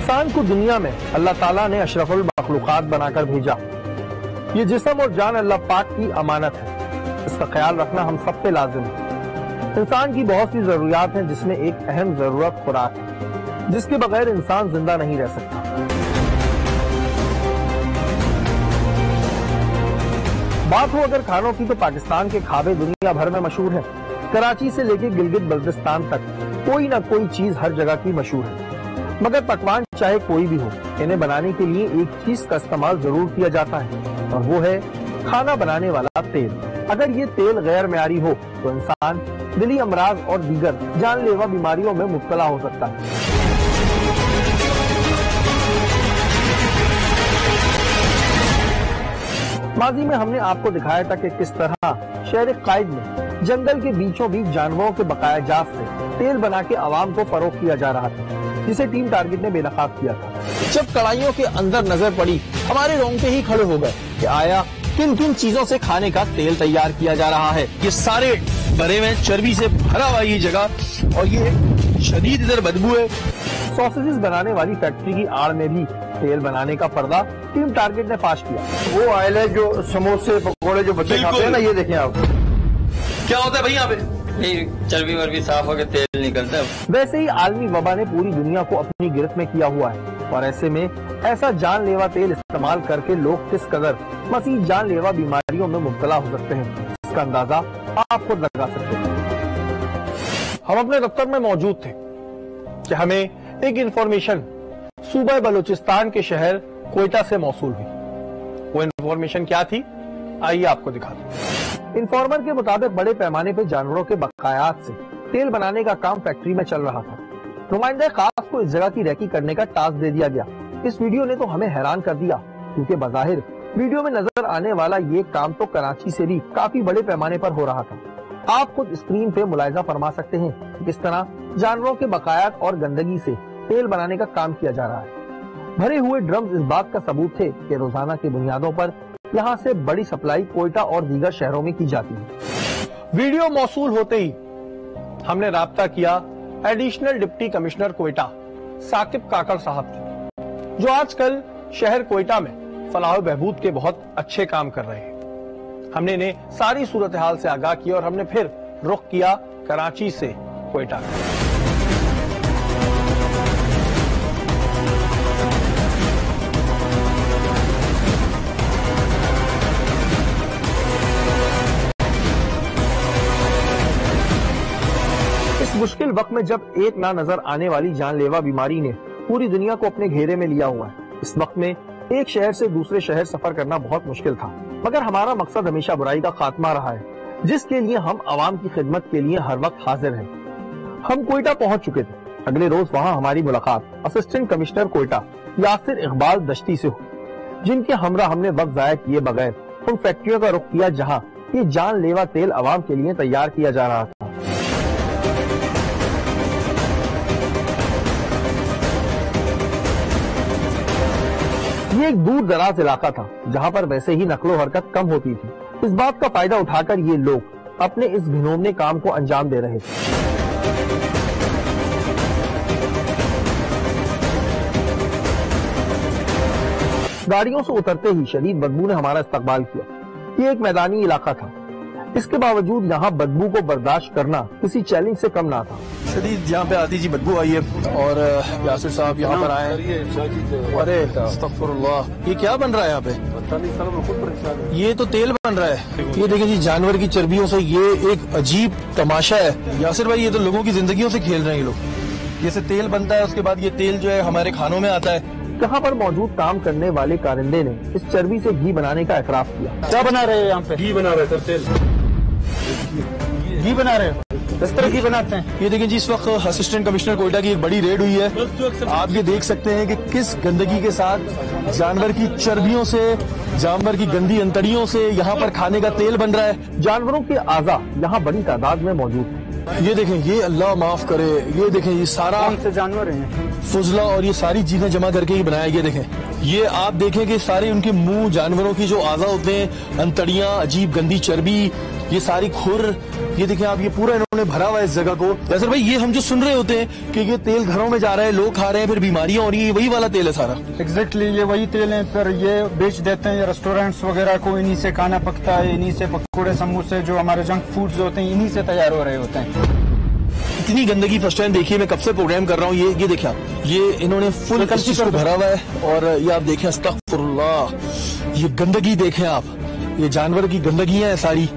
इंसान को दुनिया में अल्लाह ताला ने अशरफुल मखलूकात बनाकर भेजा। ये जिस्म और जान अल्लाह पाक की अमानत है, इसका ख्याल रखना हम सब पे लाजिम है। इंसान की बहुत सी जरूरियात हैं, जिसमें एक अहम जरूरत खुराक है, जिसके बगैर इंसान जिंदा नहीं रह सकता। बात हो अगर खानों की, तो पाकिस्तान के खाबे दुनिया भर में मशहूर है। कराची से लेकर गिलगित बल्तिस्तान तक कोई ना कोई चीज हर जगह की मशहूर है। मगर पकवान चाहे कोई भी हो, इन्हें बनाने के लिए एक चीज का इस्तेमाल जरूर किया जाता है, और वो है खाना बनाने वाला तेल। अगर ये तेल गैर मेयारी हो तो इंसान दिली अमराज और दीगर जानलेवा बीमारियों में मुब्तला हो सकता है। माजी में हमने आपको दिखाया था कि किस तरह शहर कायद में जंगल के बीचों बीच जानवरों के बकाया जात से तेल बना के आवाम को फरोख्त किया जा रहा था, जिसे टीम टारगेट ने बेनकाब किया था। जब कढ़ाइयों के अंदर नजर पड़ी, हमारे रोंगटे ही खड़े हो गए कि आया किन किन चीजों से खाने का तेल तैयार किया जा रहा है। ये सारे भरे में चर्बी से भरा हुआ ये जगह, और ये शदीद इधर बदबू है। सॉसेजेस बनाने वाली फैक्ट्री की आड़ में भी तेल बनाने का पर्दा टीम टारगेट ने फाश किया। वो ऑयल है जो समोसे पकौड़े जो बच्चे खाते हैं ना, ये देखें आप। क्या होता है भाई यहाँ पे? चर्बी वर्बी साफ होकर तेल निकलता है। वैसे ही आलमी वबा ने पूरी दुनिया को अपनी गिरफ्त में किया हुआ है, और ऐसे में ऐसा जानलेवा तेल इस्तेमाल करके लोग किस कदर मसीह जानलेवा बीमारियों में मुब्तला हो सकते हैं, इसका अंदाजा आप खुद लगा सकते हैं। हम अपने दफ्तर में मौजूद थे कि हमें एक इंफॉर्मेशन सूबा बलूचिस्तान के शहर कोयटा से मौसूल हुई। वो इंफॉर्मेशन क्या थी, आइए आपको दिखा दूं। इन्फॉर्मर के मुताबिक बड़े पैमाने पर जानवरों के बकायात से तेल बनाने का काम फैक्ट्री में चल रहा था। नुमाइंदे खास को इस जगह की रेकी करने का टास्क दे दिया गया। इस वीडियो ने तो हमें हैरान कर दिया, क्योंकि बज़ाहिर वीडियो में नजर आने वाला ये काम तो कराची से भी काफी बड़े पैमाने पर हो रहा था। आप खुद स्क्रीन पे मुलाहिजा फरमा सकते हैं कि किस तरह जानवरों के बकायात और गंदगी से तेल बनाने का काम किया जा रहा है। भरे हुए ड्रम्स इस बात का सबूत थे कि रोजाना की बुनियादों पर यहाँ से बड़ी सप्लाई कोयटा और दीगर शहरों में की जाती है। वीडियो मौसूल होते ही हमने राब्ता किया additional deputy commissioner Quetta Saqib Kakar साहब से, जो आजकल शहर कोयटा में फलाह बहबूद के बहुत अच्छे काम कर रहे हैं। हमने इन्हें सारी सूरत हाल से आगाह किया और हमने फिर रुख किया कराची से कोयटा। इस मुश्किल वक्त में जब एक ना नजर आने वाली जानलेवा बीमारी ने पूरी दुनिया को अपने घेरे में लिया हुआ है, इस वक्त में एक शहर से दूसरे शहर सफर करना बहुत मुश्किल था। मगर हमारा मकसद हमेशा बुराई का खात्मा रहा है, जिसके लिए हम आवाम की खिदमत के लिए हर वक्त हाजिर हैं। हम कोयटा पहुंच चुके थे। अगले रोज वहां हमारी मुलाकात असिस्टेंट कमिश्नर कोयटा यासिर इकबाल दश्ती से हुई, जिनके हमरा हमने वक्त जाया किए बगैर उन फैक्ट्रियों का रुख किया जहाँ ये जानलेवा तेल आवाम के लिए तैयार किया जा रहा था। ये एक दूर दराज इलाका था, जहाँ पर वैसे ही नकलो हरकत कम होती थी। इस बात का फायदा उठाकर ये लोग अपने इस घिनौने काम को अंजाम दे रहे थे। गाड़ियों से उतरते ही शदीद बदबू ने हमारा इस्तकबाल किया। ये एक मैदानी इलाका था, इसके बावजूद यहाँ बदबू को बर्दाश्त करना किसी चैलेंज से कम ना था। शदीद यहाँ पे आती जी बदबू आई है, और यासिर साहब यहाँ पर आए। अरे अस्तगफुरुल्लाह, ये क्या बन रहा है यहाँ पे? ये तो तेल बन रहा है। ये देखें जी, जानवर की चर्बियों से ये एक अजीब तमाशा है। यासिर भाई, ये तो लोगों की जिंदगियों से खेल रहे हैं ये लोग। ये से तेल बनता है, उसके बाद ये तेल जो है हमारे खानों में आता है। यहाँ पर मौजूद काम करने वाले कारिंदे ने इस चर्बी से घी बनाने का एतराफ किया। क्या बना रहे हैं यहाँ पे? घी बना रहे हैं, तेल घी बना रहे हैं। किस तरह घी बनाते हैं? ये देखें जी, इस वक्त असिस्टेंट कमिश्नर कोयटा की एक बड़ी रेड हुई है। आप ये देख सकते हैं कि किस गंदगी के साथ जानवर की चर्बियों से, जानवर की गंदी अंतड़ियों से यहाँ पर खाने का तेल बन रहा है। जानवरों के आज़ा यहाँ बड़ी तादाद में मौजूद है। ये देखें, ये अल्लाह माफ करे, ये देखें, ये सारा जानवर हैं, फुजला और ये सारी चीजें जमा करके ही बनाया। ये देखें, ये आप देखें कि सारे उनके मुंह, जानवरों की जो आज़ा होते हैं, अंतड़ियां, अजीब गंदी चर्बी, ये सारी खुर, ये देखिए आप, ये पूरा इन्होंने भरा हुआ है इस जगह को। यासिर भाई, ये हम जो सुन रहे होते हैं कि ये तेल घरों में जा रहा है, लोग खा रहे हैं, फिर बीमारियां हो रही है, वही वाला तेल है सारा? एग्जैक्टली, ये वही तेल है। फिर ये बेच देते हैं रेस्टोरेंट्स वगैरह को, इन्हीं से खाना पकता है, इन्हीं से पकौड़े समोसे जो हमारे जंक फूड्स होते हैं इन्हीं से तैयार हो रहे होते हैं। इतनी गंदगी फर्स्ट टाइम देखिए, मैं कब से प्रोग्राम कर रहा हूँ। ये देखिए आप, ये इन्होंने फुल कल्ची पर भरा हुआ है, और ये आप देखें, अस्तगफुरुल्लाह, ये गंदगी देखें आप, ये जानवर की गंदगियां है सारी।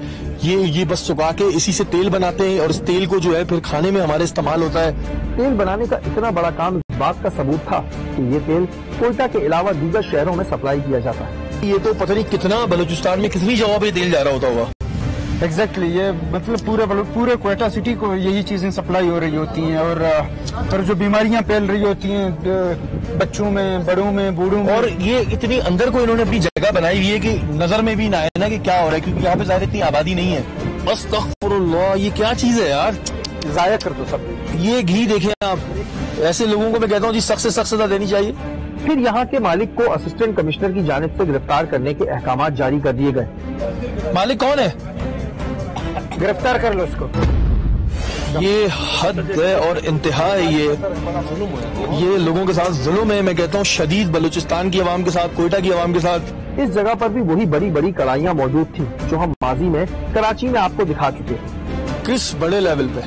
ये बस सुखा के इसी से तेल बनाते हैं, और इस तेल को जो है फिर खाने में हमारे इस्तेमाल होता है। तेल बनाने का इतना बड़ा काम इस बात का सबूत था कि ये तेल कोयटा के अलावा दीगर शहरों में सप्लाई किया जाता है। ये तो पता नहीं कितना बलूचिस्तान में कितनी जगह पे तेल जा रहा होता होगा। एग्जैक्टली, ये मतलब पूरे क्वेटा सिटी को यही चीजें सप्लाई हो रही होती हैं, और फिर जो बीमारियां फैल रही होती हैं बच्चों में, बड़ों में, बूढ़ों में। और ये इतनी अंदर को इन्होंने अपनी जगह बनाई हुई है कि नजर में भी ना आए ना कि क्या हो रहा है, क्योंकि यहाँ पे ज्यादा इतनी आबादी नहीं है। अस्तगफुरुल्लाह, ये क्या चीज है यार, जाया कर दो सब। ये घी देखें आप, ऐसे लोगों को मैं कहता हूँ जी सख्त से सख्त सजा देनी चाहिए। फिर यहाँ के मालिक को असिस्टेंट कमिश्नर की जानिब से गिरफ्तार करने के अहकाम जारी कर दिए गए। मालिक कौन है? गिरफ्तार कर लो इसको। ये हद है और इंतहा है। ये लोगों के साथ जुल्म है, मैं कहता हूँ शदीद, बलूचिस्तान की आवाम के साथ, कोयटा की आवाम के साथ। इस जगह पर भी वही बड़ी बड़ी कड़ाहियाँ मौजूद थी जो हम माजी में कराची में आपको दिखा चुके। किस बड़े लेवल पे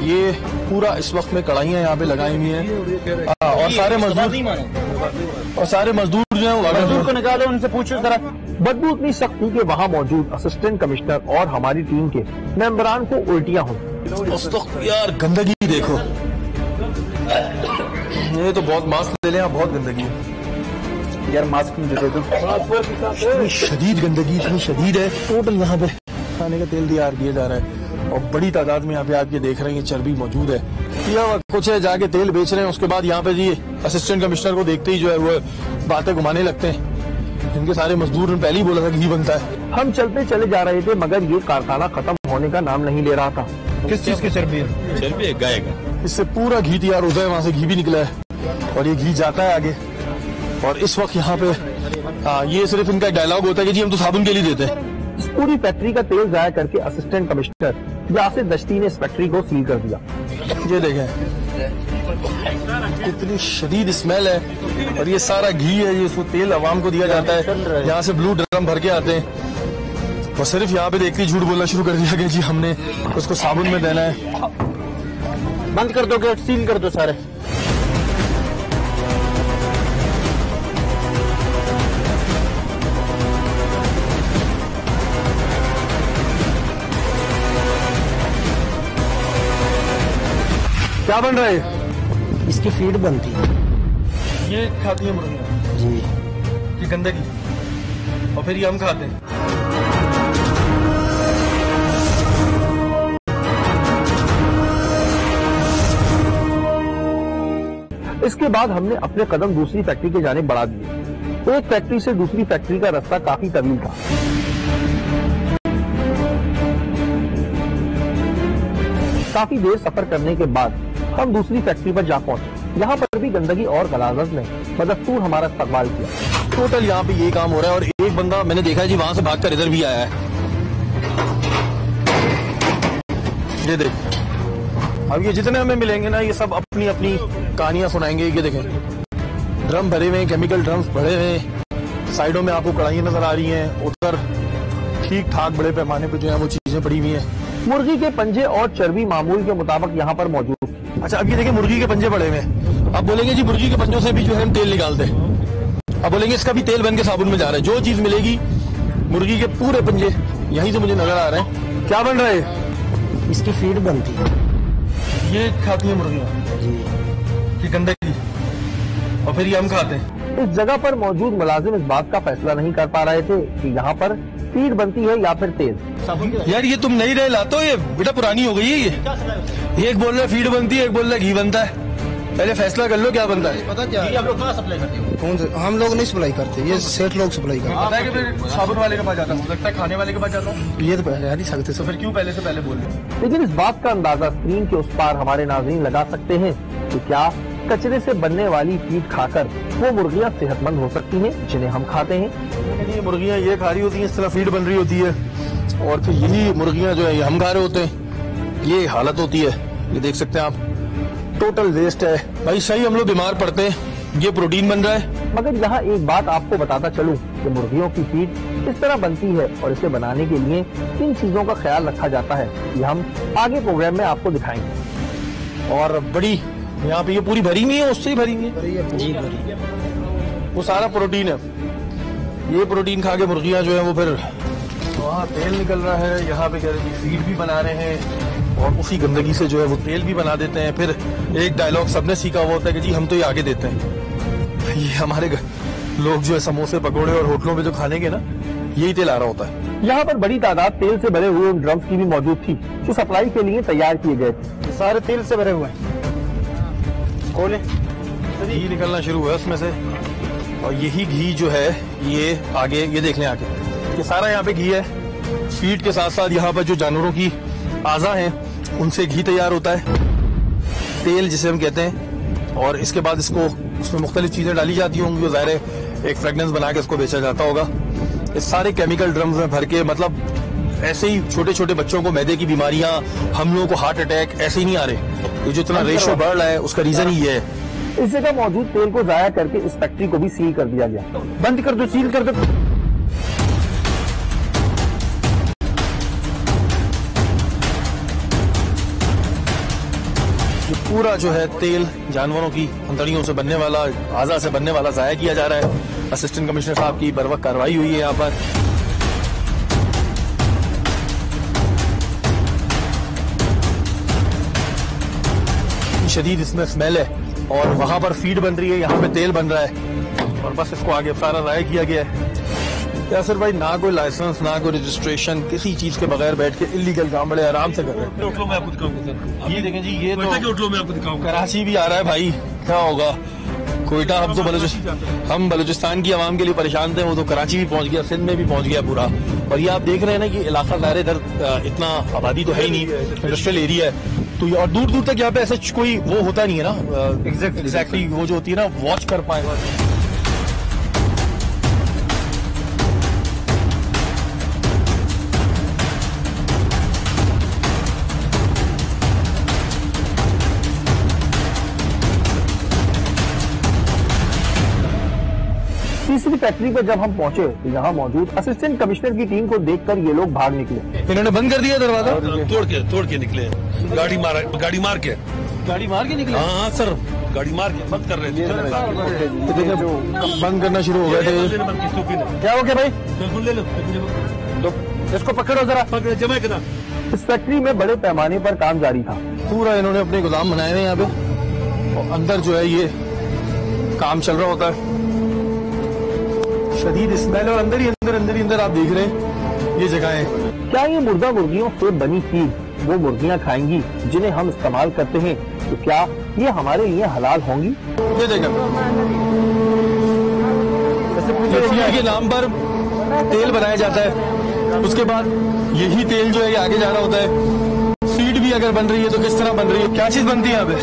ये पूरा इस वक्त में कड़ाहियाँ यहाँ पे लगाई हुई हैं, और सारे मजदूर जो है मजदूर को निकालो, उनसे पूछो जरा। बदबू इतनी सख्त थी कि वहाँ मौजूद असिस्टेंट कमिश्नर और हमारी टीम के मेंबरान को उल्टियाँ हुई। यार गंदगी देखो, ये तो बहुत, मास्क ले लें आप, बहुत गंदगी है यार, मास्क मुझे दे दो। इतनी शदीद गंदगी, इतनी शदीद है। टोटल यहाँ पे खाने का तेल तैयार किया जा रहा है, और बड़ी तादाद में यहाँ पे आप ये देख रहे हैं चर्बी मौजूद है। कुछ है जाके तेल बेच रहे हैं, उसके बाद यहाँ पे जी असिस्टेंट कमिश्नर को देखते ही जो है वो बातें घुमाने लगते हैं। इनके सारे मजदूर ने पहले ही बोला था कि घी बनता है। हम चलते चले जा रहे थे, मगर ये कारखाना खत्म होने का नाम नहीं ले रहा था। किस चीज की चर्बी है? चर्बी है गाय का। इससे पूरा घी तैयार होता है, वहाँ से घी भी निकला है, और ये घी जाता है आगे। और इस वक्त यहाँ पे ये सिर्फ इनका डायलॉग होता है कि जी हम तो साबुन के लिए देते हैं। इस पूरी फैक्ट्री का तेल जाया करके असिस्टेंट कमिश्नर यासिर दश्ती ने इस फैक्ट्री को सील कर दिया। ये देखें कितनी शदीद स्मेल है, और ये सारा घी है, ये इसको तेल अवाम को दिया जाता है। यहाँ से ब्लू ड्रम भर के आते हैं, और सिर्फ यहाँ पे देखते ही झूठ बोलना शुरू कर दिया कि जी हमने उसको साबुन में देना है। बंद कर दो गेट, सील कर दो सारे। क्या बन रहा है? इसकी फीड बनती है। ये खाती है मुर्गियाँ जी, ये गंदगी, और फिर ये हम खाते हैं। इसके बाद हमने अपने कदम दूसरी फैक्ट्री के जाने बढ़ा दिए। एक फैक्ट्री से दूसरी फैक्ट्री का रास्ता काफी तवील था। काफी देर सफर करने के बाद हम दूसरी फैक्ट्री पर जा पहुंचे। यहाँ पर भी गंदगी और गलाजत ने बदस्तूर हमारा इस्तकबाल किया। टोटल यहाँ पे ये काम हो रहा है, और एक बंदा मैंने देखा है जी वहां से भागकर इधर भी आया है। ये देख, अब ये जितने हमें मिलेंगे ना, ये सब अपनी अपनी कहानियां सुनाएंगे। ये देखें, ड्रम भरे हुए हैं, केमिकल ड्रम्स भरे हुए हैं, साइडों में आपको कढ़ाइयां नजर आ रही हैं, उधर ठीक ठाक बड़े पैमाने पे जो है वो चीजें पड़ी हुई हैं। मुर्गी के पंजे और चर्बी मामूल के मुताबिक यहाँ पर मौजूद। अच्छा, अब ये देखिए मुर्गी के पंजे पड़े हुए हैं। अब बोलेंगे जी मुर्गी के पंजों से भी जो है हम तेल निकालते हैं। अब बोलेंगे इसका भी तेल बन के साबुन में जा रहा है। जो चीज मिलेगी, मुर्गी के पूरे पंजे यहीं से मुझे नजर आ रहे हैं। क्या बन रहा है? इसकी फीड बनती है। ये खाती है मुर्गियाँ जी, ये गंदगी, और फिर ये हम खाते हैं। इस जगह पर मौजूद मुलाजिम इस बात का फैसला नहीं कर पा रहे थे कि यहाँ पर फीड बनती है या फिर तेल। यार ये तुम नहीं रहे लाते हो, ये बेटा पुरानी हो गई है ये। एक बोल रहा है फीड बनती है, एक बोल रहा है घी बनता है। पहले फैसला कर लो क्या बनता है। पता क्या है? आप लोग कहाँ सप्लाई करते हो? कौन से? हम लोग नहीं सप्लाई करते, ये सेठ लोग सप्लाई करते हैं। पता है कि फिर साबुन वाले के पास जाता हूँ, लगता है खाने वाले के पास जाता हूँ। ये तो कह नहीं सकते तो सब। फिर क्यों पहले से पहले बोल रहे? लेकिन इस बात का अंदाजा स्क्रीन के उस पार हमारे नाज़रीन लगा सकते हैं कि क्या कचरे से बनने वाली फीड खाकर वो मुर्गियाँ सेहतमंद हो सकती हैं जिन्हें हम खाते हैं। ये मुर्गियाँ ये खा रही होती हैं, इस तरह फीड बन रही होती है, और फिर यही मुर्गियां जो है ये हम खा रहे होते हैं। ये हालत होती है, ये देख सकते हैं आप, टोटल वेस्ट है भाई। सही हम लोग बीमार पड़ते हैं। ये प्रोटीन बन रहा है। मगर यहाँ एक बात आपको बताता चलूं कि मुर्गियों की फीड इस तरह बनती है और इसे बनाने के लिए किन चीजों का ख्याल रखा जाता है, ये हम आगे प्रोग्राम में आपको दिखाएंगे। और बड़ी यहाँ पे ये पूरी भरी हुई है, उससे ही भरी हुई है जी भरी। वो सारा प्रोटीन है। ये प्रोटीन खा के मुर्गियां जो है वो फिर वहाँ तेल निकल रहा है, यहाँ पे कह रहे हैं फीड भी बना रहे हैं और उसी गंदगी से जो है वो तेल भी बना देते हैं। फिर एक डायलॉग सबने सीखा हुआ होता है कि जी हम तो ये आगे देते हैं। ये हमारे लोग जो है समोसे पकौड़े और होटलों में जो खाने के ना, यही तेल आ रहा होता है। यहाँ पर बड़ी तादाद तेल से भरे हुए ड्रम्स की भी मौजूद थी जो सप्लाई के लिए तैयार किए गए थे। सारे तेल से भरे हुए हैं। खोले, घी निकलना शुरू हुआ उसमें से, और यही घी जो है ये आगे, ये देख लें आगे, ये सारा यहाँ पे घी है। फीड के साथ साथ यहाँ पर जो जानवरों की आज़ा हैं उनसे घी तैयार होता है, तेल जिसे हम कहते हैं। और इसके बाद इसको उसमें मुख्तलिफ चीजें डाली जाती होंगी, जो ज़ाहिर है एक फ्रेगनेंस बना के इसको बेचा जाता होगा। इस सारे केमिकल ड्रम्स में भर के, मतलब ऐसे ही छोटे छोटे बच्चों को मैदे की बीमारियां, हम लोगों को हार्ट अटैक ऐसे ही नहीं आ रहे। ये जो इतना रेशो बढ़ रहा है उसका रीजन ही है। इस जगह मौजूद तेल को जाया करके इस फैक्ट्री को भी सील कर दिया गया। बंद कर दो, सील कर दो। ये पूरा जो है तेल जानवरों की अंतड़ियों से बनने वाला, आज़ा से बनने वाला जाया किया जा रहा है। असिस्टेंट कमिश्नर साहब की बर वक्त कार्रवाई हुई है यहाँ पर। शदीद इसमें स्मेल है और वहां पर फीड बन रही है, यहाँ पे तेल बन रहा है और बस इसको आगे सारा जाया किया गया है। यासिर भाई, ना कोई लाइसेंस ना कोई रजिस्ट्रेशन, किसी चीज के बगैर बैठ के इलीगल काम बड़े आराम से कर रहे हैं। होटलों में आपको दिखाऊंगा सर, ये देखें जी, ये तो होटलों में आपको दिखाऊंगा। कराची भी आ रहा है भाई, क्या होगा। कोयटा, हम तो हम बलूचिस्तान की आवाम के लिए परेशान थे, वो तो कराची भी पहुंच गया, सिंध में भी पहुंच गया पूरा। और ये आप देख रहे हैं ना कि इलाका ज़ाहिर इधर इतना आबादी तो है ही नहीं, इंडस्ट्रियल एरिया है, तो और दूर दूर तक यहाँ पे ऐसा कोई वो होता नहीं है ना, एग्जैक्टली वो जो होती है ना, वॉच कर पाए। तीसरी फैक्ट्री पर जब हम पहुंचे तो यहाँ मौजूद असिस्टेंट कमिश्नर की टीम को देखकर ये लोग भाग निकले। इन्होंने बंद कर दिया दरवाजा, तोड़ के निकले, गाड़ी मार के गाड़ी मार के निकले। हाँ सर, गाड़ी मार के बंद कर रहे थे। बंद करना शुरू हो गए थे। क्या हो गया भाई? ले लो, इसको पकड़ो जरा, जमा कितना। इस फैक्ट्री में बड़े पैमाने पर काम जारी था। पूरा इन्होंने अपने गोदाम बनाए हुए यहाँ पे और अंदर जो है ये काम चल रहा होता है। शदीद स्मेल और अंदर ही अंदर आप देख रहे हैं ये जगह है। क्या ये मुर्गा मुर्गियों से बनी फीड वो मुर्गियां खाएंगी जिन्हें हम इस्तेमाल करते हैं, तो क्या ये हमारे लिए हलाल होंगी? ये देखें, फीड के नाम पर तेल बनाया जाता है, उसके बाद यही तेल जो है ये आगे जा रहा होता है। फीड भी अगर बन रही है तो किस तरह बन रही है, क्या चीज बनती है यहाँ पे?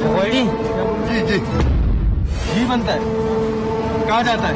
घी बनता है, कहा जाता है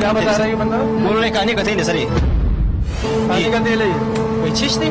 क्या बता रहा है ये बंदा? बोल रहे कहानी कथई नहीं सरी खाने का तेल है कोई चिश्ती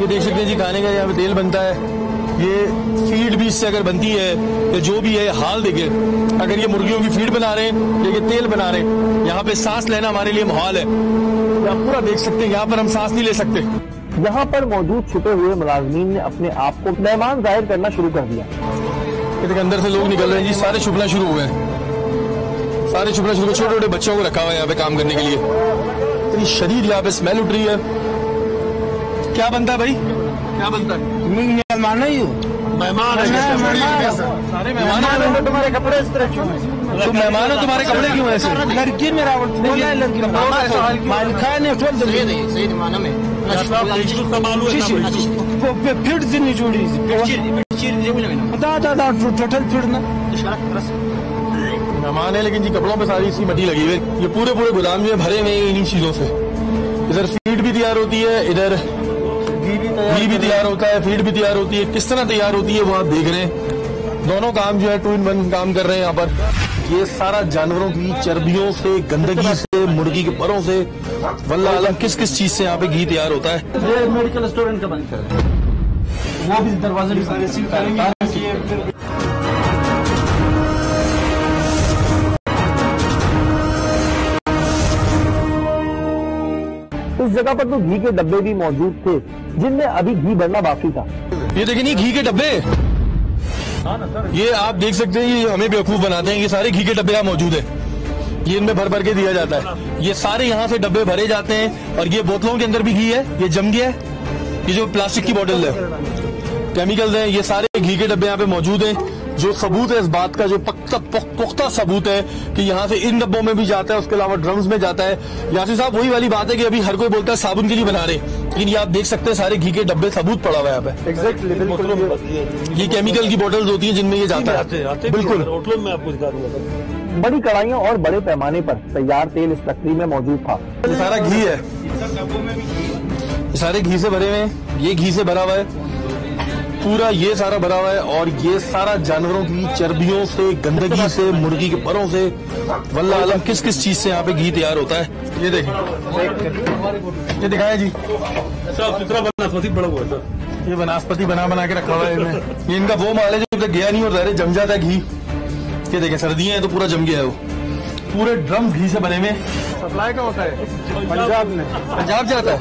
ये देख सकते हैं जी, खाने का यहाँ पे तेल बनता है। ये फीड भी इससे अगर बनती है तो जो भी है हाल देखिए, अगर ये मुर्गियों की फीड बना रहे हैं या ये तेल बना रहे हैं, यहाँ पे सांस लेना हमारे लिए मुहाल है। आप पूरा देख सकते हैं, यहाँ पर हम सांस नहीं ले सकते। यहाँ पर मौजूद छुपे हुए मुलाजमीन ने अपने आप को मेहमान जाहिर करना शुरू कर दिया। अंदर से लोग निकल रहे हैं जी, सारे छुपना शुरू हुए हैं, सारे छुपना शुरू। छोटे छोटे बच्चों को रखा हुआ है यहाँ पे काम करने के लिए। इतनी शदीद यहाँ पे स्मेल उठ रही है। क्या बनता है भाई, क्या बनता है? मेहमान सारे मेहमान तुम्हारे कपड़े इस तरह क्यों? तुम मेहमान हो, तुम्हारे कपड़े क्यों ऐसे? लड़की मेरा बोला है लड़की मालिका ने सही माना में फिर जिन्नी जोड़ी टोटल फिर ना मेहमान है, लेकिन जी कपड़ों पे सारी सी मट्टी लगी हुई है। ये पूरे पूरे गोदाम जो है भरे हुए हैं इन्हीं चीजों से। इधर फीड भी तैयार होती है, इधर घी भी तैयार होता है, फीड भी तैयार होती है। किस तरह तैयार होती है वो आप देख रहे हैं। दोनों काम जो है 2 in 1 काम कर रहे हैं यहाँ पर। ये सारा जानवरों की चर्बियों से, गंदगी से, मुर्गी के परों से, वल्लाह आलम किस किस चीज से यहाँ पे घी तैयार होता है। ये मेडिकल स्टोर इनका बंद कर वो भी दरवाजे भी सारे सील करेंगे। इस जगह पर तो घी के डब्बे भी मौजूद थे जिनमें अभी घी भरना बाकी था। ये देखिए नहीं घी के डब्बे, ये आप देख सकते हैं, ये हमें बेवकूफ बनाते हैं। ये सारे घी के डब्बे यहाँ मौजूद है, ये इनमें भर भर के दिया जाता है। ये सारे यहाँ से डब्बे भरे जाते हैं और ये बोतलों के अंदर भी घी है, ये जम गया है। ये जो प्लास्टिक की बोतल है, केमिकल है, ये सारे घी के डब्बे यहाँ पे मौजूद हैं। जो सबूत है इस बात का, जो पुख्ता सबूत है कि यहाँ से इन डब्बों में भी जाता है, उसके अलावा ड्रम्स में जाता है। यासिर साहब वही वाली बात है कि अभी हर कोई बोलता है साबुन के लिए बना रहे, लेकिन ये आप देख सकते हैं सारे घी के डब्बे सबूत पड़ा हुआ है यहाँ पे। एग्जैक्टली, ये केमिकल की बोतल्स होती हैं जिनमें ये जाता है। बिल्कुल होटलों में आपको दिखा दूंगा। बड़ी कढ़ाइयाँ और बड़े पैमाने पर तैयार तेल इस फैक्ट्री में मौजूद था। ये सारा घी है, ये सारे घी से भरे हुए हैं। ये घी से भरा हुआ है पूरा, ये सारा भरा हुआ है। और ये सारा जानवरों की चर्बियों से, गंदगी से, मुर्गी के परों से, वल्लाह आलम किस किस चीज से यहाँ पे घी तैयार होता है। ये देखिए, ये दिखाया जी, साफ सुथरा वनस्पति बड़ा हुआ है। ये वनस्पति बना के रखा हुआ है इनमें। ये इनका वो माल है जो गया नहीं और डायरेक्ट जम जाता है घी। ये देखें, सर्दियां हैं तो पूरा जम गया है वो। पूरे ड्रम घी से बने हुए। सप्लाई का होता है पंजाब में, पंजाब जाता है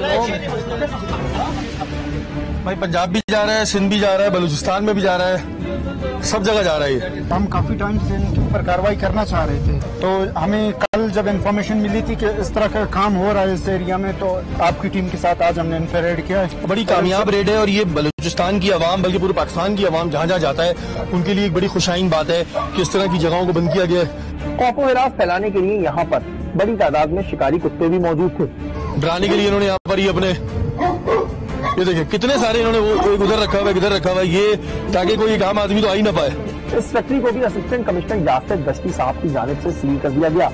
भाई, पंजाब भी जा रहा है, सिंध भी जा रहा है, बलूचिस्तान में भी जा रहा है, सब जगह जा रहा है ये। हम काफी टाइम से इनके ऊपर कार्रवाई करना चाह रहे थे, तो हमें कल जब इन्फॉर्मेशन मिली थी कि इस तरह का काम हो रहा है इस एरिया में, तो आपकी टीम के साथ आज हमने इन पर रेड किया है। बड़ी कामयाब रेड है और ये बलूचिस्तान की आवाम, बल्कि पूरे पाकिस्तान की आवाम जहाँ जहाँ जाता है उनके लिए एक बड़ी खुशाइन बात है कि इस तरह की जगहों को बंद किया गया है। खौफ व हिरास फैलाने के लिए यहाँ पर बड़ी तादाद में शिकारी कुत्ते भी मौजूद थे। डराने के लिए इन्होंने यहाँ पर ही अपने, ये देखिए कितने सारे इन्होंने, वो एक उधर रखा हुआ है, इधर रखा हुआ है, ये ताकि कोई एक आम आदमी तो आ ही ना पाए। इस फैक्ट्री को भी असिस्टेंट कमिश्नर यासिर दश्ती साहब की जानिब से सील कर दिया गया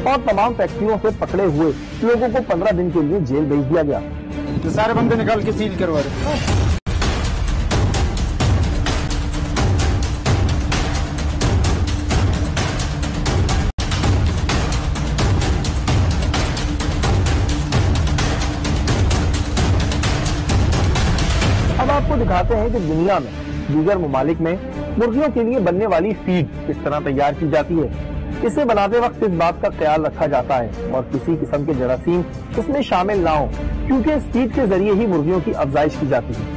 और तमाम फैक्ट्रियों से पकड़े हुए लोगों को 15 दिन के लिए जेल भेज दिया गया। तो सारे बंदे निकाल के सील करवा रहे। अब आपको दिखाते हैं कि दुनिया में दीगर ममालिक में मुर्गियों के लिए बनने वाली फीड किस तरह तैयार की जाती है। इसे बनाते वक्त इस बात का ख्याल रखा जाता है और किसी किस्म के जरासीम इसमें शामिल ना हो, क्योंकि इस फीड के जरिए ही मुर्गियों की अफजाइश की जाती है।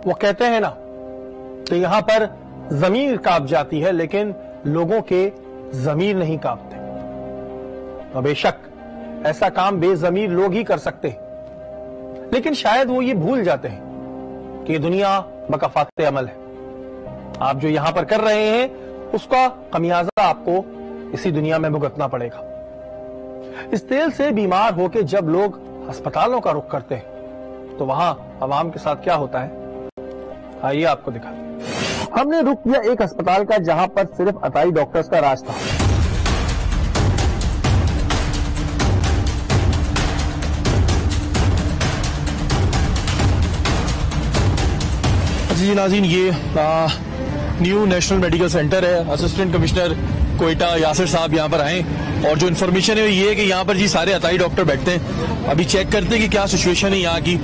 वो कहते हैं ना कि यहाँ पर जमीर कांप जाती है, लेकिन लोगों के जमीर नहीं कांपते। तो बेशक ऐसा काम बेजमीर लोग ही कर सकते हैं, लेकिन शायद वो ये भूल जाते हैं कि दुनिया मकफात अमल है। आप जो यहां पर कर रहे हैं उसका खमियाजा आपको इसी दुनिया में भुगतना पड़ेगा। इस तेल से बीमार होकर जब लोग अस्पतालों का रुख करते हैं तो वहां अवाम के साथ क्या होता है, आइए आपको दिखा। हमने रुख किया एक अस्पताल का जहां पर सिर्फ अताई डॉक्टर्स का राज था। जी नाज़रीन, ये न्यू नेशनल मेडिकल सेंटर है। असिस्टेंट कमिश्नर कोयटा यासिर साहब यहाँ पर आए और जो इन्फॉर्मेशन है ये है कि यहाँ पर जी सारे अताई डॉक्टर बैठते हैं। अभी चेक करते हैं कि क्या सिचुएशन है यहाँ की,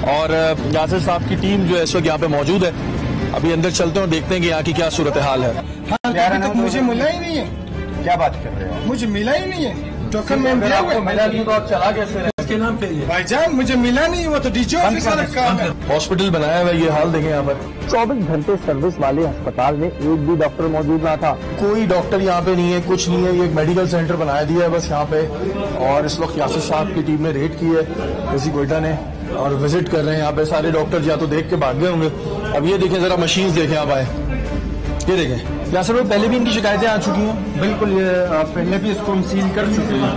और यासिर साहब की टीम जो है इस वक्त यहाँ पे मौजूद है। अभी अंदर चलते हैं और देखते हैं कि यहाँ की क्या सूरत हाल है। मुझे मिला ही नहीं है। क्या बात कर रहे हो? मुझे मिला ही नहीं है, टोकन में मिला नहीं तो आप चला कैसे रहे? किसके नाम पे है? भाईजान मुझे मिला नहीं, वो तो डीजी ऑफिस वाला काम है। हॉस्पिटल बनाया हुआ है, ये हाल देखें यहाँ पर। 24 घंटे सर्विस वाले अस्पताल में एक भी डॉक्टर मौजूद ना था। कोई डॉक्टर यहाँ पे नहीं है, कुछ नहीं है। ये एक मेडिकल सेंटर बनाया दिया है बस यहाँ पे। और इस वक्त यासिर साहब की टीम ने रेड की है किसी कोयटा ने, और विजिट कर रहे हैं यहाँ पे। सारे डॉक्टर या तो देख के भाग गए होंगे। अब ये देखें जरा, मशीन देखें आप आए, ये देखें। यासिर भाई पहले भी इनकी शिकायतें आ चुकी हैं। बिल्कुल, ये पहले भी इसको हम सील कर चुके हैं,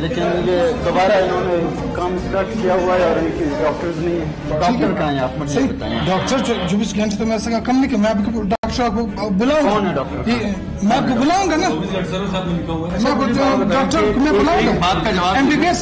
लेकिन ये दोबारा इन्होंने काम स्टार्ट किया हुआ है और इनके डॉक्टर्स नहीं है। डॉक्टर कहाँ हैं आप मुझे बताएं? डॉक्टर 24 घंटे तो मैं कम नहीं किया। मैं आपको डॉक्टर आपको बुलाऊंगा। कौन है डॉक्टर? मैं आपको बुलाऊंगा ना, मैं डॉक्टर मैं बुलाऊंगा। बात का जवाब MBBS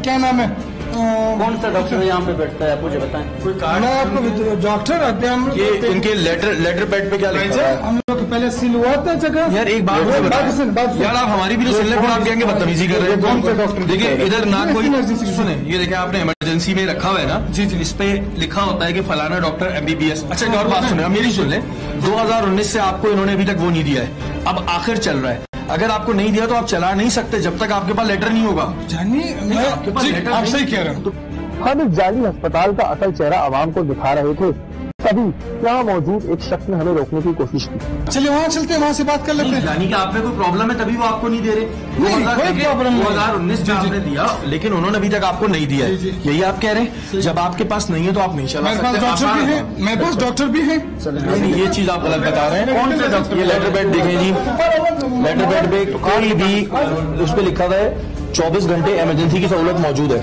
क्या नाम है? कौन सा डॉक्टर यहाँ पे बैठता है, आप मुझे बताएं। कोई कार्ड? मैं आपको डॉक्टर आते हैं हम ये इनके लेटर पैड पे क्या लिखा है? हम लोग पहले सील हुआ था जगह। यार एक बात मुझे बताएं यार, आप हमारी भी तो सुन लें, फिर आप कहेंगे बदतमीजी कर रहे हैं। कौन सा डॉक्टर? देखिए इधर ना कोई सुने, ये देखिए आपने इमरजेंसी में रखा हुआ है ना जी, इस पे लिखा होता है कि फलाना डॉक्टर MBBS। अच्छा एक और बात सुने, मेरी सुन लें। 2019 से आपको इन्होंने अभी तक वो नहीं दिया है, अब आखिर चल रहा है। अगर आपको नहीं दिया तो आप चला नहीं सकते जब तक आपके पास लेटर नहीं होगा। जानिए आप सही कह रहे हैं। हम इस जाली अस्पताल का असल चेहरा आवाम को दिखा रहे थे, तभी यहाँ मौजूद एक शख्स ने हमें रोकने की कोशिश की। चलिए वहाँ चलते हैं, वहाँ से बात कर लेते हैं। यानी कि आप में कोई प्रॉब्लम है तभी वो आपको नहीं दे रहे। 2019 में आपने दिया, लेकिन उन्होंने अभी तक आपको नहीं दिया है, यही आप कह रहे हैं। जब आपके पास नहीं है तो आप नहीं चला सकते। डॉक्टर भी है, मेरे पास डॉक्टर भी है। नहीं, ये चीज आप गलत बता रहे हैं। कौन से डॉक्टर? ये लेटर पैड देखें जी, लेटर पैड पे कोई भी उस पर लिखा हुआ है 24 घंटे इमरजेंसी की सहूलत मौजूद है,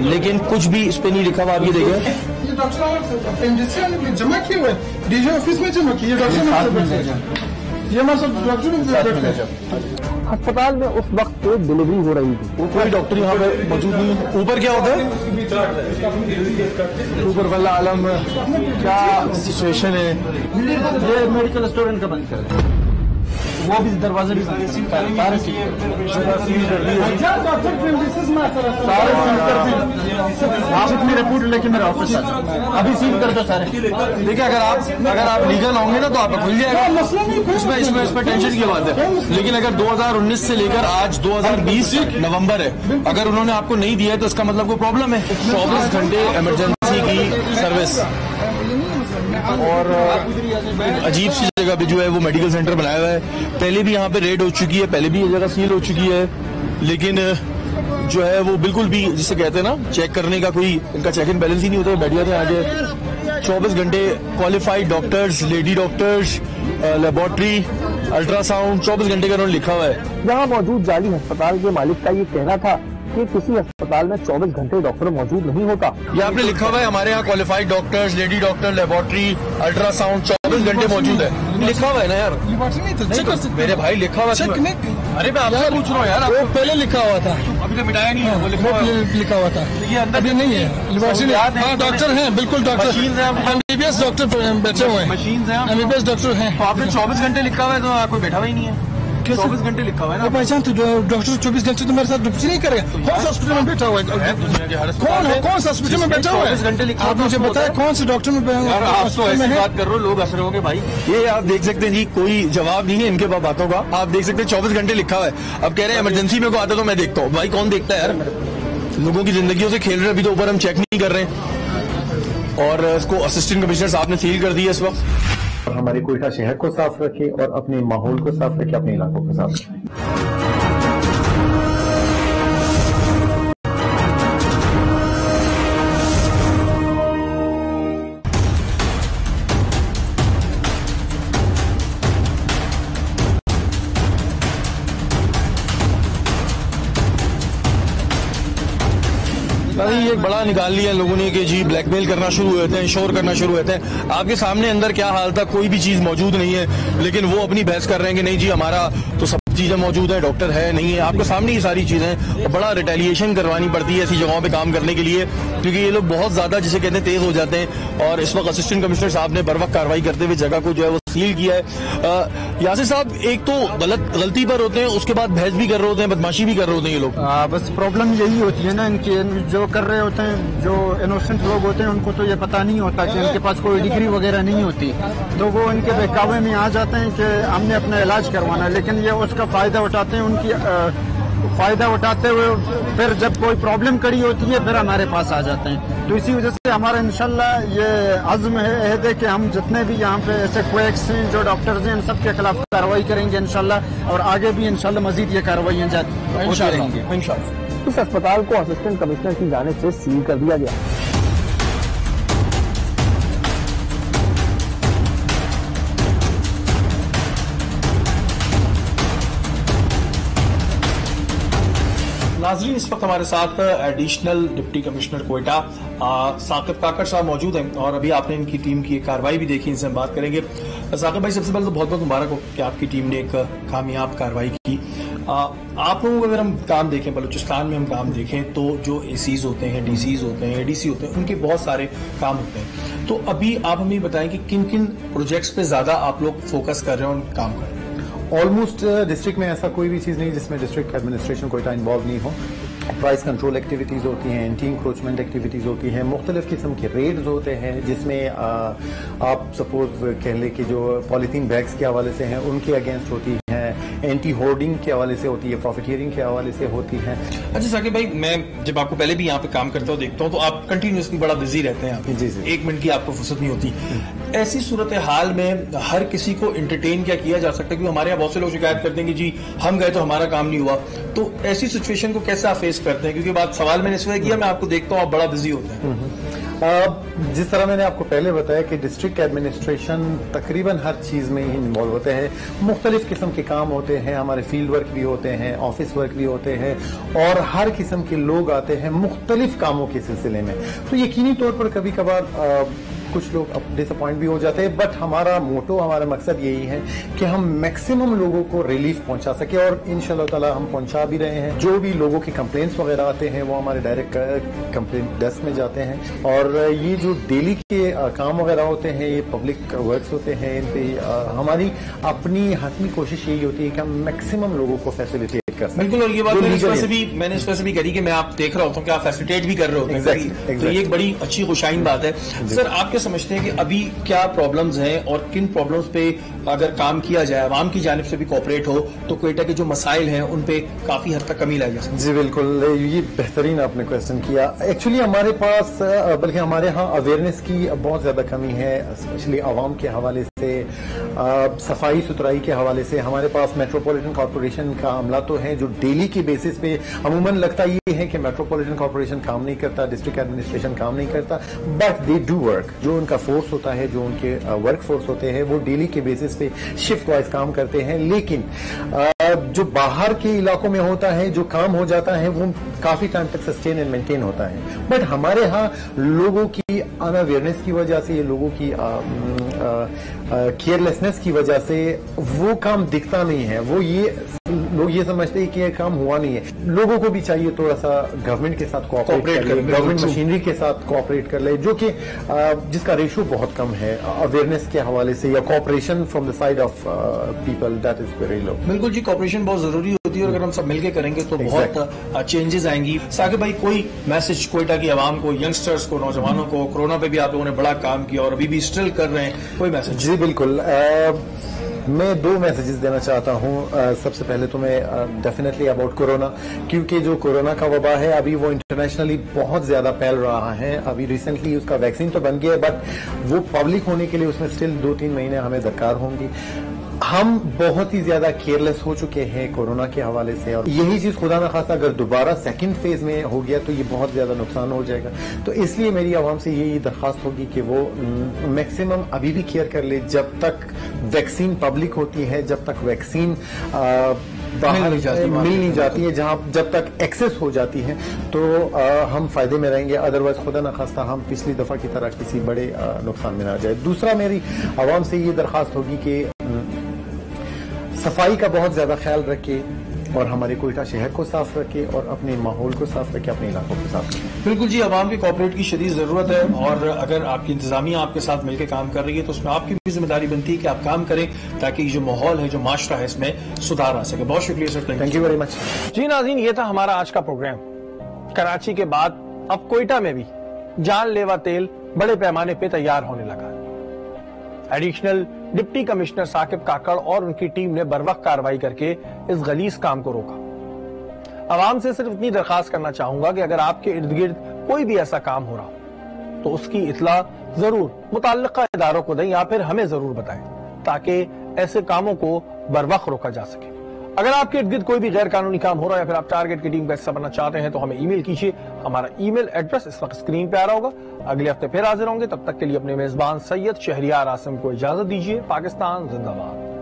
लेकिन कुछ भी इस पे नहीं लिखा हुआ। आप ये देखें, ये डॉक्टर जमा किए हुए डीजी ऑफिस में जमा किए डॉक्टर। ये हमारे डॉक्टर अस्पताल में उस वक्त एक डिलीवरी हो रही थी। वो कोई डॉक्टर यहाँ पे मौजूद नहीं है। ऊपर क्या होता है? ऊपर वाला आलम क्या सिचुएशन है? ये मेडिकल स्टोर इनका बंद कर दें, वो भी दरवाजे भी सारे सील कर दिए। अभी सील कर दो सारे। देखिए अगर आप लीगल होंगे ना तो आप खुल जाएगा, इसमें टेंशन की बात है। लेकिन अगर 2019 से लेकर आज 2020 नवंबर है, अगर उन्होंने आपको नहीं दिया है तो इसका मतलब कोई प्रॉब्लम है। 24 घंटे इमरजेंसी की सर्विस, और अजीब सी जगह पे जो है वो मेडिकल सेंटर बनाया हुआ है। पहले भी यहाँ पे रेड हो चुकी है, पहले भी ये जगह सील हो चुकी है, लेकिन जो है वो बिल्कुल भी जिसे कहते हैं ना चेक करने का कोई इनका चेक एंड बैलेंस ही नहीं होता है। बैठ जाते हैं आगे 24 घंटे qualified doctors, lady doctors, laboratory, ultrasound 24 घंटे का उन्होंने लिखा हुआ है। यहाँ मौजूद जाली अस्पताल के मालिक का ये कहना था कि किसी अस्पताल में 24 घंटे डॉक्टर मौजूद नहीं होता। ये आपने लिखा हुआ है हमारे यहाँ qualified doctors, lady doctor, laboratory, ultrasound 24 घंटे मौजूद है। लिखा हुआ है ना यार, मेरे भाई लिखा हुआ है। अरे मैं आपसे पूछ रहा हूँ यार, वो पहले लिखा हुआ था, अभी तो मिटाया नहीं है। वो लिखा हुआ था, ये अंदर नहीं है। डॉक्टर हैं, बिल्कुल डॉक्टर MBBS डॉक्टर बैठे हुए हैं, मशीन है, MBBS डॉक्टर हैं। तो आपने 24 घंटे लिखा हुआ है तो कोई बैठा हुआ ही नहीं है। 24 घंटे लिखा हुआ है ना पहचान, तो डॉक्टर 24 घंटे तो मेरे साथ ड्यूटी नहीं करेगा। कौन सा हॉस्पिटल में बैठा हुआ है? कौन सा हॉस्पिटल में बैठा हुआ है? 24 घंटे लिखा। आप मुझे बताएं कौन से डॉक्टर में आप तो ऐसी बात कर रहे हो, लोग हंस रहे होंगे भाई। ये आप देख सकते हैं जी, कोई जवाब नहीं है इनके बातों का। आप देख सकते हैं 24 घंटे लिखा हुआ है। अब कह रहे हैं इमरजेंसी में को आता तो मैं देखता हूँ। भाई कौन देखता है यार, लोगों की जिंदगियों से खेल रहे, अभी तो ऊपर हम चेक नहीं कर रहे हैं। और इसको असिस्टेंट कमिश्नर साहब ने सील कर दिया इस वक्त। हमारे कोयटा शहर को साफ रखें और अपने माहौल को साफ रखें, अपने इलाकों को साफ रखें। ये एक बड़ा निकाल लिया लोगों ने कि जी ब्लैकमेल करना शुरू हुए थे, शोर करना शुरू होते हैं। आपके सामने अंदर क्या हाल था, कोई भी चीज मौजूद नहीं है, लेकिन वो अपनी बहस कर रहे हैं कि नहीं जी हमारा तो सब चीजें मौजूद है, डॉक्टर है नहीं है। आपके सामने ये सारी चीजें, और बड़ा रिटेलिएशन करवानी पड़ती है ऐसी जगहों पे काम करने के लिए, क्योंकि ये लोग बहुत ज्यादा जिसे कहते हैं तेज हो जाते हैं। और इस वक्त असिस्टेंट कमिश्नर साहब ने बर वक्त कार्रवाई करते हुए जगह को जो है वो सील किया है। यासिर साहब, एक तो गलती पर होते हैं, उसके बाद बहस भी कर रहे होते हैं, बदमाशी भी कर रहे होते हैं ये लोग। बस प्रॉब्लम यही होती है ना, इनके जो कर रहे होते हैं, जो इनोसेंट लोग होते हैं, उनको तो ये पता नहीं होता कि इनके पास कोई डिग्री वगैरह नहीं होती, तो वो इनके बहकावे में आ जाते हैं कि हमने अपना इलाज करवाना, लेकिन ये उसका फायदा उठाते हैं। उनकी फायदा उठाते हुए फिर जब कोई प्रॉब्लम खड़ी होती है फिर हमारे पास आ जाते हैं। तो इसी वजह से हमारा इंशाल्लाह ये अज़्म है कि हम जितने भी यहाँ पे ऐसे क्वेक्स हैं जो डॉक्टर्स हैं इन सब के खिलाफ कार्रवाई करेंगे इंशाल्लाह, और आगे भी इंशाल्लाह मजीद ये कार्रवाइयाँ होती रहेंगी इंशाल्लाह। इस अस्पताल को असिस्टेंट कमिश्नर की जानिब से सील कर दिया गया। नाजरीन, इस वक्त हमारे साथ additional deputy commissioner Quetta Saqib Kakar साहब मौजूद हैं और अभी आपने इनकी टीम की कार्रवाई भी देखी, इनसे हम बात करेंगे। साकिब भाई, सबसे पहले तो बहुत बहुत मुबारक हो कि आपकी टीम ने एक कामयाब कार्रवाई की। आप लोगों को अगर हम काम देखें, बलूचिस्तान में हम काम देखें तो जो एसीज होते हैं, डीसीज होते हैं, एडीसी होते हैं, उनके बहुत सारे काम होते हैं। तो अभी आप हमें बताएं कि किन किन प्रोजेक्ट्स पे ज्यादा आप लोग फोकस कर रहे हैं और काम कर रहे हैं। ऑलमोस्ट डिस्ट्रिक्ट में ऐसा कोई भी चीज़ नहीं जिसमें डिस्ट्रिक्ट एडमिनिस्ट्रेशन कोई इन्वॉल्व नहीं हो। प्राइस कंट्रोल एक्टिविटीज़ होती हैं, एंटी इंक्रोचमेंट एक्टिविटीज़ होती हैं, मुख्तलिफ किस्म के रेड्स होते हैं जिसमें आप सपोज कह लें कि जो पॉलीथीन बैग्स के हवाले से हैं उनके अगेंस्ट होती हैं, एंटी होर्डिंग के हवाले से होती है, प्रॉफिटियरिंग के हवाले से होती है। अच्छा साकिब भाई, मैं जब आपको पहले भी यहाँ पे काम करता हूँ देखता हूँ तो आप कंटिन्यूसली बड़ा बिजी रहते हैं यहाँ पे। जी जी। एक मिनट की आपको फुर्सत नहीं होती। ऐसी सूरत हाल में हर किसी को एंटरटेन क्या किया जा सकता है? क्योंकि हमारे यहाँ बहुत से लोग शिकायत करते हैं कि जी हम गए तो हमारा काम नहीं हुआ। तो ऐसी सिचुएशन को कैसे आप फेस करते हैं? क्योंकि बात सवाल मैंने इसलिए किया, मैं आपको देखता हूँ आप बड़ा बिजी होते हैं। जिस तरह मैंने आपको पहले बताया कि डिस्ट्रिक्ट एडमिनिस्ट्रेशन तकरीबन हर चीज़ में ही इन्वॉल्व होते हैं। मुख्तलिफ किस्म के काम होते हैं, हमारे फील्ड वर्क भी होते हैं, ऑफिस वर्क भी होते हैं और हर किस्म के लोग आते हैं मुख्तलिफ कामों के सिलसिले में। तो यकीनी तौर पर कभी कभार कुछ लोग डिसअपॉइंट भी हो जाते हैं, बट हमारा मोटो, हमारा मकसद यही है कि हम मैक्सिमम लोगों को रिलीफ पहुंचा सके और इंशाल्लाह ताला हम पहुंचा भी रहे हैं। जो भी लोगों के कंप्लेंट्स वगैरह आते हैं वो हमारे डायरेक्ट कंप्लेंट डेस्क में जाते हैं और ये जो डेली के काम वगैरह होते हैं, ये पब्लिक वर्क्स होते हैं, इन पे हमारी अपनी हतमी कोशिश यही होती है कि हम मैक्सिमम लोगों को फैसिलिटेट कर सकें। बिल्कुल, और ये बात मैंने इस वजह से भी करी कि मैं आप देख रहा होता हूँ कि आप फैसिलिटेट भी कर रहे होते हैं। तो ये एक बड़ी अच्छी खुशाइन बात है। सर, आप क्या समझते हैं कि अभी क्या प्रॉब्लम्स हैं और किन प्रॉब्लम्स पे अगर काम किया जाए, आवाम की जानिब से भी कोऑपरेट हो, तो क्वेटा के जो मसाइल हैं उन पे काफी हद तक कमी लाई जा सकती है? जी बिल्कुल, ये बेहतरीन आपने क्वेश्चन किया। एक्चुअली हमारे पास बल्कि हमारे यहाँ अवेयरनेस की बहुत ज्यादा कमी है, स्पेशली आवाम के हवाले से, सफाई सुथराई के हवाले से। हमारे पास मेट्रोपॉलिटन कॉर्पोरेशन का अमला तो है जो डेली की बेसिस पे अमूमन लगता ये है कि मेट्रोपॉलिटन कॉर्पोरेशन काम नहीं करता, डिस्ट्रिक्ट एडमिनिस्ट्रेशन काम नहीं करता, बट दे डू वर्क। जो उनका फोर्स होता है, जो उनके वर्क फोर्स होते हैं, वो डेली के बेसिस पे शिफ्ट वाइज काम करते हैं। लेकिन जो बाहर के इलाकों में होता है, जो काम हो जाता है, वो काफी टाइम तक सस्टेन एंड मेंटेन होता है। बट हमारे यहाँ लोगों की अनअवेयरनेस की वजह से, लोगों की केयरलेसनेस की वजह से वो काम दिखता नहीं है। लोग ये समझते हैं कि ये काम हुआ नहीं है। लोगों को भी चाहिए थोड़ा सा गवर्नमेंट के साथ कोऑपरेट कर ले, गवर्नमेंट मशीनरी के साथ कोऑपरेट कर ले, जो कि जिसका रेशियो बहुत कम है अवेयरनेस के हवाले से या cooperation from the side of people, that is very low. बिल्कुल जी, कोऑपरेशन बहुत जरूरी होती है और अगर हम सब मिलकर करेंगे तो बहुत चेंजेस आएंगी। साकिब भाई, कोई मैसेज क्वेटा की आवाम को, यंगस्टर्स को, नौजवानों को? कोरोना पे भी आप लोगों ने बड़ा काम किया और अभी भी स्टिल कर रहे हैं, कोई मैसेज? जी बिल्कुल, मैं दो मैसेजेस देना चाहता हूं। सबसे पहले तो मैं डेफिनेटली अबाउट कोरोना, क्योंकि जो कोरोना का वबा है अभी वो इंटरनेशनली बहुत ज्यादा फैल रहा है। अभी रिसेंटली उसका वैक्सीन तो बन गया है, बट वो पब्लिक होने के लिए उसमें स्टिल 2-3 महीने हमें दरकार होंगी। हम बहुत ही ज्यादा केयरलेस हो चुके हैं कोरोना के हवाले से, और यही चीज खुदा न खासा अगर दोबारा सेकंड फेज में हो गया तो ये बहुत ज्यादा नुकसान हो जाएगा। तो इसलिए मेरी आवाम से यही दरखास्त होगी कि वो मैक्सिमम अभी भी केयर कर ले जब तक वैक्सीन पब्लिक होती है, जब तक वैक्सीन बाहर मिल नहीं जाती है, जब तक एक्सेस हो जाती है, तो हम फायदे में रहेंगे। अदरवाइज खुदा न खास्ता हम पिछली दफा की तरह किसी बड़े नुकसान में ना जाए। दूसरा, मेरी आवाम से ये दरखास्त होगी कि सफाई का बहुत ज्यादा ख्याल रखे और हमारे कोयटा शहर को साफ रखे और अपने माहौल को साफ रखे, अपने इलाकों को साफ रखे। बिल्कुल जी, आवाम की कोऑपरेट की शदीद जरूरत है और अगर आपकी इंतजामिया आपके साथ मिलकर काम कर रही है तो उसमें आपकी भी जिम्मेदारी बनती है कि आप काम करें ताकि जो माहौल है, जो माशरा है, इसमें सुधार आ सके। बहुत शुक्रिया sir, thank you very much. जी नाज़रीन, ये था हमारा आज का प्रोग्राम। कराची के बाद अब कोयटा में भी जानलेवा तेल बड़े पैमाने पर तैयार होने लगा। एडिशनल डिप्टी कमिश्नर साकिब काकड़ और उनकी टीम ने बरवक्त कार्रवाई करके इस गलीज काम को रोका। आवाम से सिर्फ इतनी दरखास्त करना चाहूंगा कि अगर आपके इर्द गिर्द कोई भी ऐसा काम हो रहा हो तो उसकी इतला जरूर मुतल्लिका इदारों को दें या फिर हमें जरूर बताएं ताकि ऐसे कामों को बरवक्त रोका जा सके। अगर आपके इर्द गिर्द कोई भी गैर कानूनी काम हो रहा है या फिर आप टारगेट की टीम का हिस्सा बनना चाहते हैं तो हमें ईमेल कीजिए। हमारा ईमेल एड्रेस इस वक्त स्क्रीन पे आ रहा होगा। अगले हफ्ते फिर हाजिर होंगे, तब तक के लिए अपने मेजबान सैयद शहरियार आसिम को इजाजत दीजिए। पाकिस्तान जिंदाबाद।